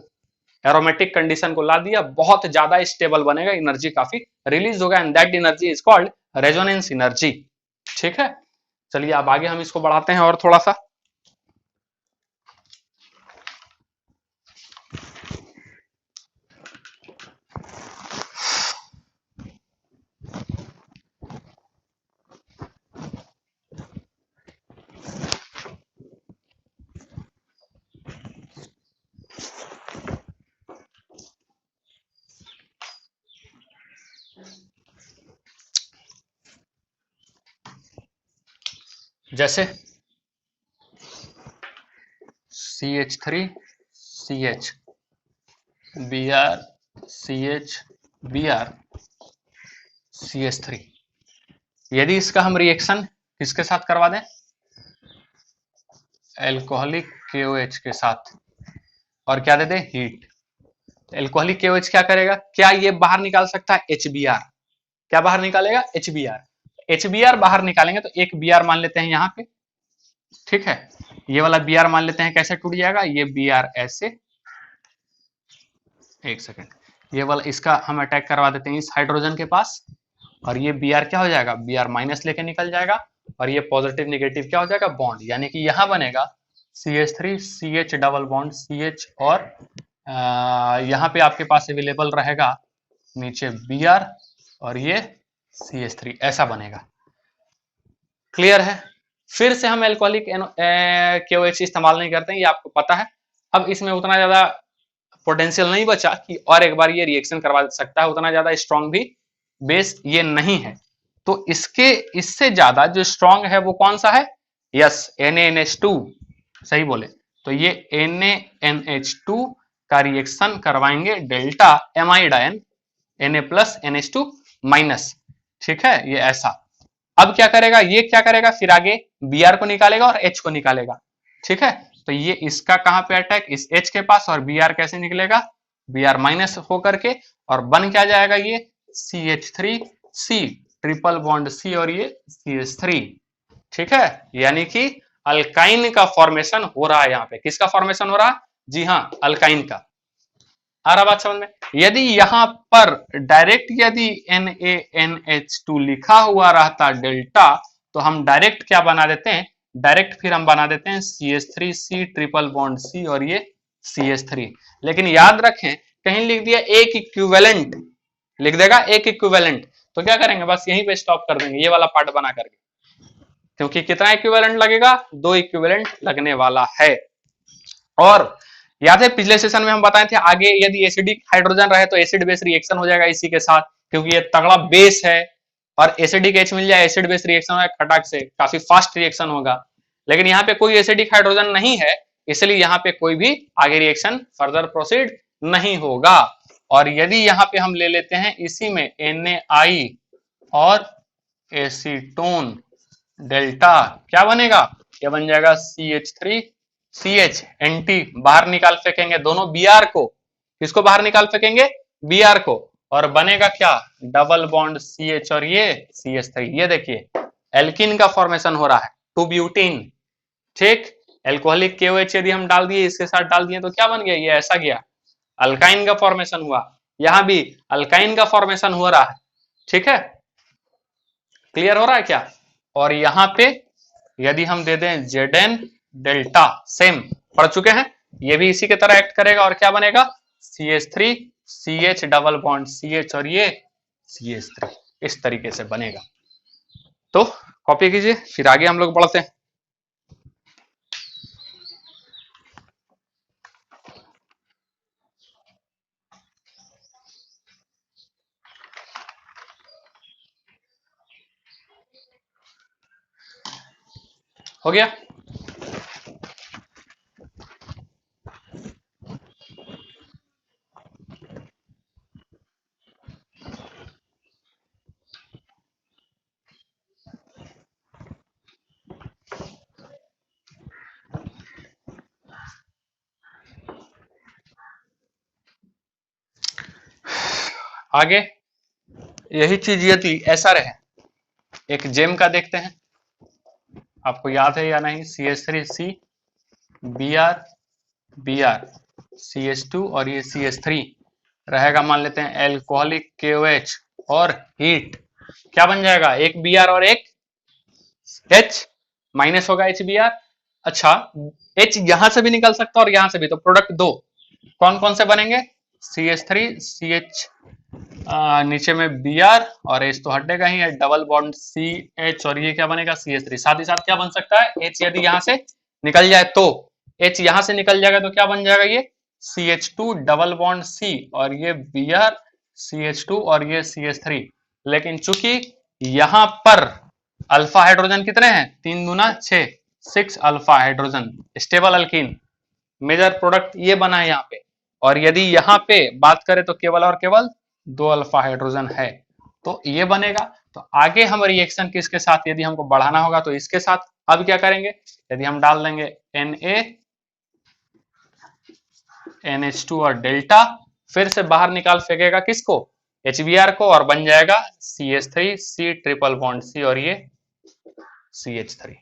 [SPEAKER 1] एरोमेटिक कंडीशन को ला दिया, बहुत ज्यादा स्टेबल बनेगा, एनर्जी काफी रिलीज होगा, and that energy is called resonance energy, ठीक है। चलिए अब आगे हम इसको बढ़ाते हैं और थोड़ा सा। जैसे CH3 CH Br CH Br CH3, यदि इसका हम रिएक्शन किसके साथ करवा दें, एल्कोहलिक KOH के साथ, और क्या दे दें हीट, एल्कोहलिक KOH क्या करेगा, क्या ये बाहर निकाल सकता है HBr, क्या बाहर निकालेगा HBr, HBr बाहर निकालेंगे तो एक Br मान लेते हैं यहाँ पे, ठीक है, ये वाला Br मान लेते हैं, कैसे टूट जाएगा ये Br ऐसे, एक सेकेंड, ये वाला इसका हम अटैक करवा देते हैं इस हाइड्रोजन के पास, और ये Br क्या हो जाएगा Br माइनस लेके निकल जाएगा, और ये पॉजिटिव निगेटिव क्या हो जाएगा बॉन्ड, यानी कि यहां बनेगा CH3 CH double bond CH, और यहाँ पे आपके पास अवेलेबल रहेगा नीचे Br और ये CH3, ऐसा बनेगा, क्लियर है। फिर से हम एल्कोहलिक KOH इस्तेमाल नहीं करते हैं, ये आपको पता है। अब इसमें उतना ज्यादा पोटेंशियल नहीं बचा कि और एक बार ये रिएक्शन करवा सकता है, उतना ज्यादा स्ट्रॉन्ग भी बेस ये नहीं है, तो इसके इससे ज्यादा जो स्ट्रॉन्ग है वो कौन सा है, यस NaNH2, सही बोले, तो ये NaNH2 का रिएक्शन करवाएंगे delta amide ion Na+NH2 minus, ठीक है, ये ऐसा। अब क्या करेगा, ये क्या करेगा फिर आगे Br को निकालेगा और H को निकालेगा, ठीक है, तो ये इसका कहां पे अटैक, इस H के पास, और Br कैसे निकलेगा Br माइनस होकर के, और बन क्या जाएगा ये CH3C ट्रिपल बॉन्ड C, और ये CH3, ठीक है, यानी कि अल्काइन का फॉर्मेशन हो रहा है यहाँ पे, किसका फॉर्मेशन हो रहा है, जी हाँ अल्काइन का। आ रहा बात समझ में, यदि यहां पर डायरेक्ट यदि NaNH2 लिखा हुआ रहता डेल्टा, तो हम डायरेक्ट क्या बना देते हैं, डायरेक्ट फिर हम बना देते हैं CH3C ट्रिपल बॉन्ड C, और ये CH3, लेकिन याद रखें कहीं लिख दिया एक इक्विवेलेंट, लिख देगा एक इक्विवेलेंट, तो क्या करेंगे बस यहीं पे स्टॉप कर देंगे ये वाला पार्ट बना करके, क्योंकि कितना इक्विवेलेंट लगेगा, दो इक्विवेलेंट लगने वाला है। और याद है पिछले सेशन में हम बताए थे आगे यदि एसिडिक हाइड्रोजन रहे तो एसिड बेस रिएक्शन हो जाएगा इसी के साथ, क्योंकि ये तगड़ा बेस है, और एसिडिक H मिल जाए एसिड बेस रिएक्शन होगा खटाक से, काफी फास्ट रिएक्शन होगा, लेकिन यहाँ पे कोई एसिडिक हाइड्रोजन नहीं है, इसलिए यहाँ पे कोई भी आगे रिएक्शन फर्दर प्रोसीड नहीं होगा। और यदि यहाँ पे हम ले लेते हैं इसी में Na और एसीटोन डेल्टा, क्या बनेगा, ये बन जाएगा CH3CH, एंटी बाहर निकाल फेंकेंगे दोनों Br को, किसको बाहर निकाल फेंकेंगे Br को, और बनेगा क्या डबल बॉन्ड CH, और ये CH3, ये देखिए एल्किन का फॉर्मेशन हो रहा है 2 ब्यूटीन, ठीक, एल्कोहलिक KOH यदि हम डाल दिए इसके साथ डाल दिए तो क्या बन गया, ये ऐसा गया, अल्काइन का फॉर्मेशन हुआ, यहां भी अल्काइन का फॉर्मेशन हो रहा है, ठीक है, क्लियर हो रहा है क्या। और यहां पे यदि हम दे दें Zn डेल्टा, सेम पढ़ चुके हैं, ये भी इसी के तरह एक्ट करेगा, और क्या बनेगा CH3 CH double bond CH, और ये CH3, इस तरीके से बनेगा। तो कॉपी कीजिए, फिर आगे हम लोग बढ़ते हैं। हो गया। आगे यही चीज यदि ऐसा रहे, एक जेम का देखते हैं, आपको याद है या नहीं, CH3C Br CH2 और ये CH3 रहेगा, मान लेते हैं एल्कोहलिक KOH और हीट, क्या बन जाएगा, एक Br और एक H, माइनस होगा HBr। अच्छा, H यहां से भी निकल सकता है और यहां से भी, तो प्रोडक्ट दो कौन कौन से बनेंगे, CH3 CH, नीचे में Br और H तो हटेगा ही है, डबल बॉन्ड CH और ये क्या बनेगा CH3। साथ ही साथ क्या बन सकता है, H यदि यहां से निकल जाए तो, H यहां से निकल जाएगा तो क्या बन जाएगा, ये CH2 डबल बॉन्ड C और ये Br CH2 और ये CH3। लेकिन चूंकि यहां पर अल्फा हाइड्रोजन कितने हैं, 3 दूना 6, 6 alpha hydrogen, stable alkene, major product ये बना है यहाँ पे। और यदि यहाँ पे बात करें तो केवल और केवल 2 अल्फा हाइड्रोजन है, तो ये बनेगा। तो आगे हम रिएक्शन किसके साथ, यदि हमको बढ़ाना होगा तो इसके साथ। अब क्या करेंगे, यदि हम डाल देंगे Na NH2 और डेल्टा, फिर से बाहर निकाल फेंकेगा किसको, HBr को, और बन जाएगा CH3C ट्रिपल बॉन्ड C और ये CH3।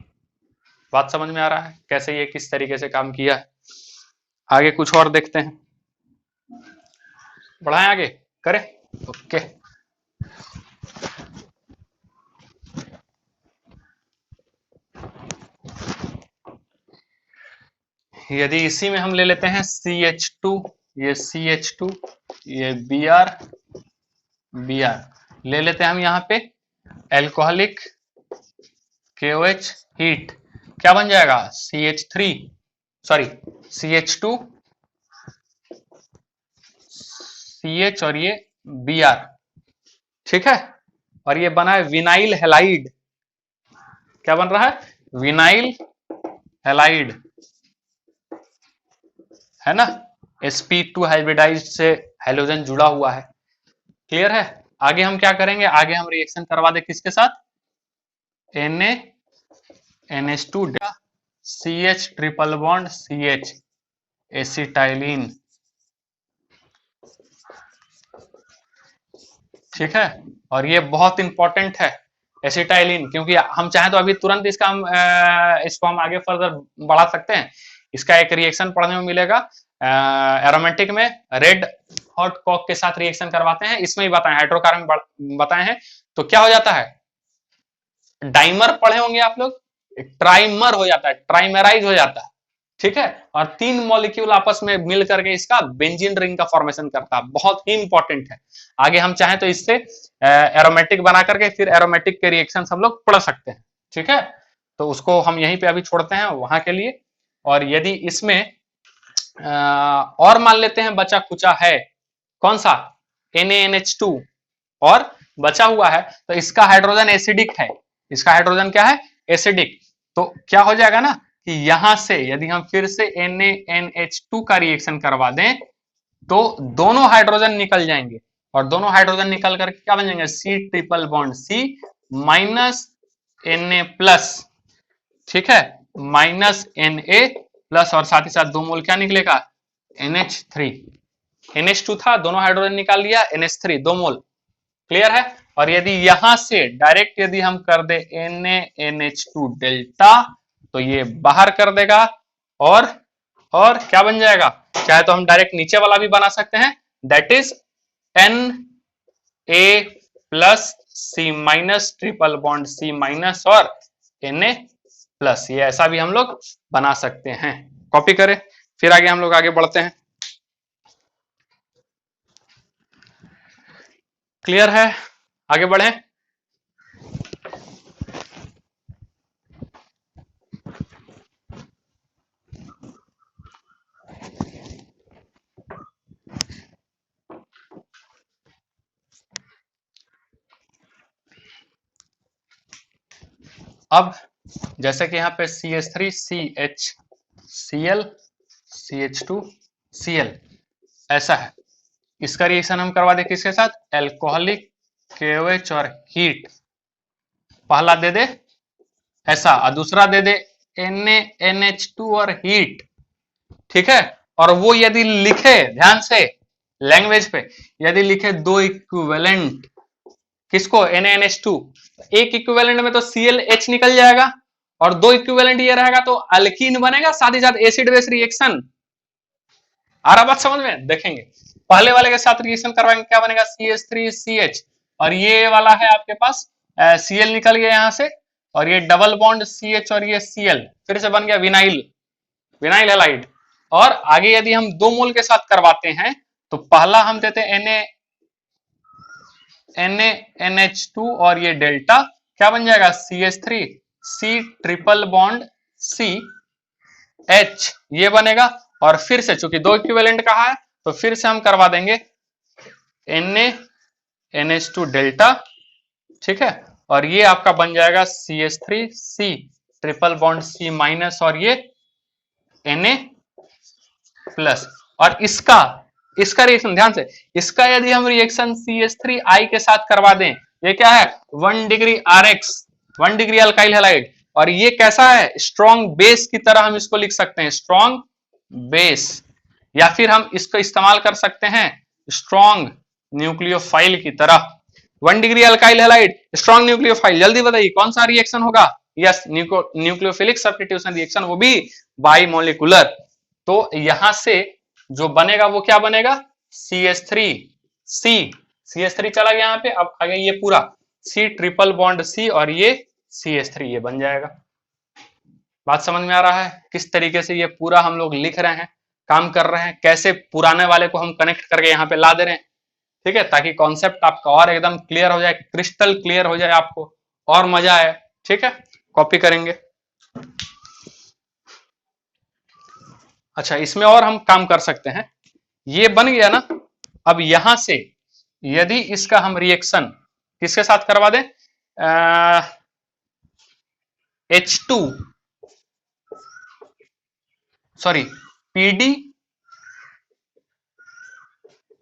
[SPEAKER 1] बात समझ में आ रहा है कैसे ये किस तरीके से काम किया है। आगे कुछ और देखते हैं, बढ़ाएं आगे, करें, ओके। यदि इसी में हम ले लेते हैं CH2, ये CH2, ये Br ले लेते हैं हम यहाँ पे एल्कोहलिक KOH हीट, क्या बन जाएगा CH3 सॉरी CH2 CH और ये Br, ठीक है। और ये बना है विनाइल हैलाइड, क्या बन रहा है, विनाइल हैलाइड, है ना, sp2 हाइब्रिडाइज से हाइड्रोजन जुड़ा हुआ है, क्लियर है। आगे हम क्या करेंगे, आगे हम रिएक्शन करवा दे किसके साथ, Na NH2 CH triple bond CH acetylene, ठीक है। और ये बहुत इंपॉर्टेंट है एसिटाइलिन, क्योंकि हम चाहें तो अभी तुरंत इसका हम इसको हम आगे फर्दर बढ़ा सकते हैं। इसका एक रिएक्शन पढ़ने में मिलेगा एरोमेटिक में, रेड हॉट कॉक के साथ रिएक्शन करवाते हैं, इसमें ही बताएं, हाइड्रोकार्बन बताए हैं। तो क्या हो जाता है, डाइमर पढ़े होंगे आप लोग, ट्राइमर हो जाता है, ट्राइमराइज हो जाता है, ठीक है। और 3 मॉलिक्यूल आपस में मिल करके इसका बेंजीन रिंग का फॉर्मेशन करता है, बहुत ही इंपॉर्टेंट है। आगे हम चाहें तो इससे एरोमेटिक बना करके फिर एरोमेटिक के रिएक्शन हम लोग पढ़ सकते हैं, ठीक है। तो उसको हम यहीं पे अभी छोड़ते हैं वहां के लिए। और यदि इसमें और मान लेते हैं बचा कुचा है, कौन सा, NaNH2 और बचा हुआ है, तो इसका हाइड्रोजन एसिडिक है, इसका हाइड्रोजन क्या है, एसिडिक। तो क्या हो जाएगा ना कि यहां से यदि हम फिर से NaNH2 का रिएक्शन करवा दें तो दोनों हाइड्रोजन निकल जाएंगे, और दोनों हाइड्रोजन निकल करके क्या बन जाएंगे, C triple bond C minus Na plus, ठीक है, माइनस Na प्लस, और साथ ही साथ 2 मोल क्या निकलेगा, NH3, NH2 था, दोनों हाइड्रोजन निकाल लिया, NH3 2 मोल, क्लियर है। और यदि यहां से डायरेक्ट यदि हम कर दे NaNH2 डेल्टा, तो ये बाहर कर देगा, और क्या बन जाएगा, चाहे तो हम डायरेक्ट नीचे वाला भी बना सकते हैं, that is Na plus C minus triple bond C minus और Na प्लस, ये ऐसा भी हम लोग बना सकते हैं। कॉपी करें, फिर आगे हम लोग आगे बढ़ते हैं, क्लियर है, आगे बढ़े। अब जैसे कि यहाँ पे CH3 CH Cl CH2 Cl ऐसा है। इसका रिएक्शन हम करवा दे किसके साथ, एल्कोहलिक KOH और हीट। पहला दे दे ऐसा और दूसरा दे दे NaNH2 और हीट, ठीक है। और वो यदि लिखे ध्यान से लैंग्वेज पे, यदि लिखे दो इक्विवेलेंट, किसको, NaNH2, एक इक्विवेलेंट में तो ClH निकल जाएगा और दो इक्विवेलेंट ये रहेगा तो अल्कीन बनेगा, साथ ही साथ एसिड बेस रिएक्शन। आ रहा बात समझ में, देखेंगे पहले वाले के साथ रिएक्शन करवाएंगे, क्या बनेगा CH3CH और ये वाला है आपके पास Cl निकल गया यहां से और ये डबल बॉन्ड CH और ये Cl फिर से बन गया विनाइल, विनाइल हैलाइड। और आगे यदि हम 2 मोल के साथ करवाते हैं तो पहला हम देते हैं NaNH2 और ये डेल्टा क्या बन जाएगा CH3 C triple bond C H ये बनेगा। और फिर से चूंकि दो इक्विवेलेंट कहा है तो फिर से हम करवा देंगे NaNH2 डेल्टा, ठीक है। और ये आपका बन जाएगा CH3 C triple bond C minus और ये Na प्लस। और इसका रिएक्शन ध्यान से, इसका यदि हम रिएक्शन CH3I के साथ करवा दें, ये क्या है 1 degree RX 1 degree alkyl halide. और ये कैसा है, स्ट्रॉन्ग बेस की तरह हम इसको लिख सकते हैं, स्ट्रॉन्ग बेस, या फिर हम इसको इस्तेमाल कर सकते हैं स्ट्रॉन्ग न्यूक्लियोफाइल की तरह। 1 degree alkyl halide strong nucleophile, जल्दी बताइए कौन सा रिएक्शन होगा, यस न्यूक्लियोफिलिक सब्स्टिट्यूशन रिएक्शन, वो भी बाइमोलिकुलर। तो यहां से जो बनेगा वो क्या बनेगा CH3 चला गया यहाँ पे, अब आ गया ये पूरा C ट्रिपल बॉन्ड C और ये CH3 ये बन जाएगा। बात समझ में आ रहा है किस तरीके से ये पूरा हम लोग लिख रहे हैं, काम कर रहे हैं, कैसे पुराने वाले को हम कनेक्ट करके यहाँ पे ला दे रहे हैं, ठीक है, ताकि कॉन्सेप्ट आपका और एकदम क्लियर हो जाए, क्रिस्टल क्लियर हो जाए, आपको और मजा आए, ठीक है। कॉपी करेंगे। अच्छा, इसमें और हम काम कर सकते हैं, ये बन गया ना। अब यहां से यदि इसका हम रिएक्शन किसके साथ करवा दें, H2 सॉरी PD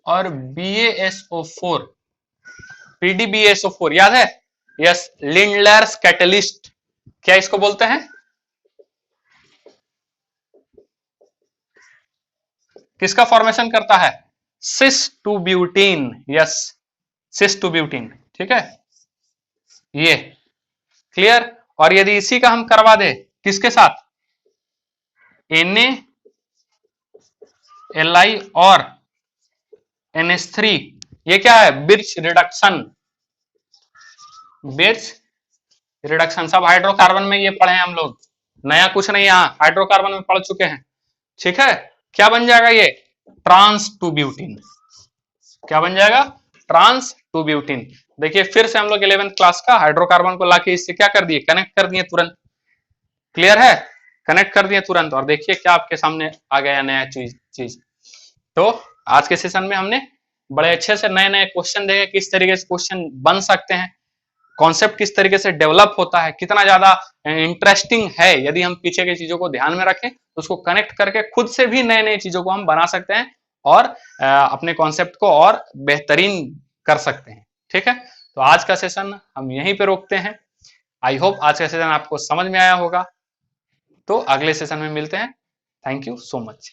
[SPEAKER 1] और BaSO4, PDBaSO4 याद है, यस लिंडलर्स कैटलिस्ट, क्या इसको बोलते हैं, किसका फॉर्मेशन करता है, सिस to butene, yes sis to butene, ठीक है, ये क्लियर। और यदि इसी का हम करवा दे किसके साथ, NaLi और NH3, ये क्या है बिर्च रिडक्शन, बिर्च रिडक्शन, सब हाइड्रोकार्बन में ये पढ़े हैं हम लोग, नया कुछ नहीं, यहाँ हाइड्रोकार्बन में पढ़ चुके हैं, ठीक है। क्या बन जाएगा ये ट्रांस टू ब्यूटीन, क्या बन जाएगा ट्रांस टू ब्यूटीन। देखिए फिर से हम लोग 11th क्लास का हाइड्रोकार्बन को लाके इससे क्या कर दिए, कनेक्ट कर दिए तुरंत, क्लियर है, कनेक्ट कर दिए तुरंत। और देखिए क्या आपके सामने आ गया नया चीज। तो आज के सेशन में हमने बड़े अच्छे से नए नए क्वेश्चन देखे, किस तरीके से क्वेश्चन बन सकते हैं, कॉन्सेप्ट किस तरीके से डेवलप होता है, कितना ज्यादा इंटरेस्टिंग है, यदि हम पीछे की चीजों को ध्यान में रखें तो उसको कनेक्ट करके खुद से भी नए नए चीजों को हम बना सकते हैं और अपने कॉन्सेप्ट को और बेहतरीन कर सकते हैं, ठीक है। तो आज का सेशन हम यहीं पे रोकते हैं। आई होप आज का सेशन आपको समझ में आया होगा। तो अगले सेशन में मिलते हैं। Thank you so much.